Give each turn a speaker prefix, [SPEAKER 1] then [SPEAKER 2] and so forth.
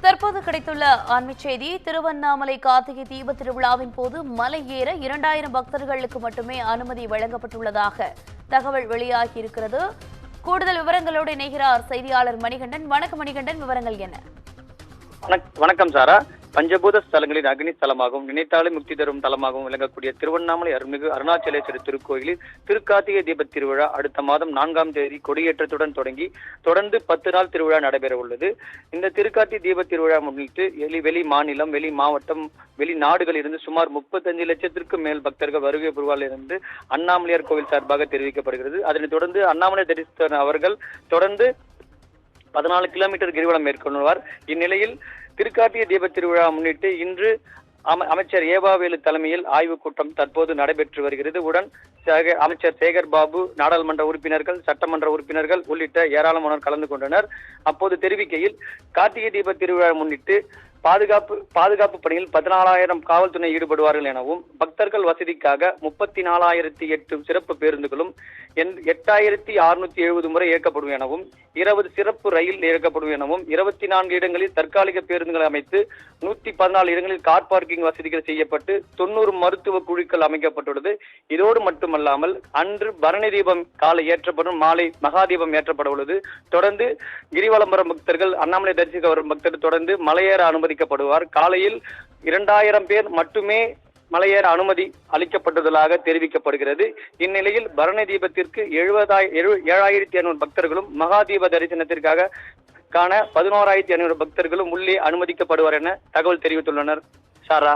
[SPEAKER 1] தற்போது கிடைத்துள்ள ஆன்மீக செய்தி. திருவண்ணாமலை கார்த்திகை தீப திருவிழாவின் போது மலை ஏற 2000 பக்தர்களுக்கு மட்டுமே அனுமதி வழங்கப்பட்டுள்ளதாக தகவல் வெளியாகியிருக்கிறது. கூடுதல் விவரங்களோடு இணைகிறார் செய்தியாளர் மணிகண்டன். வணக்கம் மணிகண்டன், விவரங்கள் என்ன?
[SPEAKER 2] வணக்கம் சாரா. பஞ்சபூத ஸ்தலங்களின் அக்னி ஸ்தலமாகவும் நினைத்தாலே முக்தி தரும் தலமாகவும் விளங்கக்கூடிய திருவண்ணாமலை அருள்மிகு அருணாச்சலேஸ்வரர் திருக்கோயிலில் திருக்கார்த்திகை தீப திருவிழா அடுத்த மாதம் 4ஆம் தேதி கொடியேற்றத்துடன் தொடங்கி தொடர்ந்து 10 நாள் திருவிழா நடைபெற உள்ளது. இந்த திருக்கார்த்திகை தீப திருவிழா முன்னிட்டு வெளி மாநிலம், வெளி மாவட்டம், வெளிநாடுகளில் இருந்து சுமார் 35 லட்சத்திற்கும் மேல் பக்தர்கள் வருகை புரிவார்கள் என்று அண்ணாமலையார் கோவில் சார்பாக தெரிவிக்கப்படுகிறது. அதனைத் தொடர்ந்து அண்ணாமலை தரிசன அவர்கள் தொடர்ந்து 14 கிலோமீட்டர் கிரிவலம் மேற்கொள்வார். இந்நிலையில் திருக்கார்த்திகை தீப திருவிழா முன்னிட்டு இன்று அமைச்சர் ஏவாவேலு தலைமையில் ஆய்வுக் கூட்டம் தற்போது நடைபெற்று வருகிறது. உடன் அமைச்சர் சேகர் பாபு, நாடாளுமன்ற உறுப்பினர்கள், சட்டமன்ற உறுப்பினர்கள் உள்ளிட்ட ஏராளமானோர் கலந்து கொண்டனர். அப்போது தெரிவிக்கையில் கார்த்திகை தீப திருவிழா முன்னிட்டு பாதுகாப்பு பணியில் 14,000 காவல்துறை ஈடுபடுவார்கள் எனவும் பக்தர்கள் வசதிக்காக 34,008 சிறப்பு பேருந்துகளும் 8,670 முறை இயக்கப்படும் எனவும் 20 சிறப்பு ரயில் இயக்கப்படும் எனவும் 24 இடங்களில் தற்காலிக பேருந்துகளை அமைத்து 114 இடங்களில் கார் பார்க்கிங் வசதிகள் செய்யப்பட்டு 90 மருத்துவ குழுக்கள் அமைக்கப்பட்டுள்ளது. இதோடு மட்டுமல்லாமல் அன்று பரணி தீபம் காலை ஏற்றப்படும், மாலை மகாதீபம் ஏற்றப்பட உள்ளது. தொடர்ந்து கிரிவலம் வரும் பக்தர்கள், அண்ணாமலை தரிசிக்க வரும் பக்தர்கள் தொடர்ந்து மலையேற அனுமதிக்கப்படுவார். காலையில் 2000 பேர் மட்டுமே மலையேற அனுமதி அளிக்கப்பட்டுள்ளதாக தெரிவிக்கப்படுகிறது. இந்நிலையில் பரணி தீபத்திற்கு 7,500 பக்தர்களும் மகாதீப தரிசனத்திற்காக 11,500 பக்தர்களும் உள்ளே அனுமதிக்கப்படுவார் என தகவல் தெரிவித்துள்ளனர். சாரா.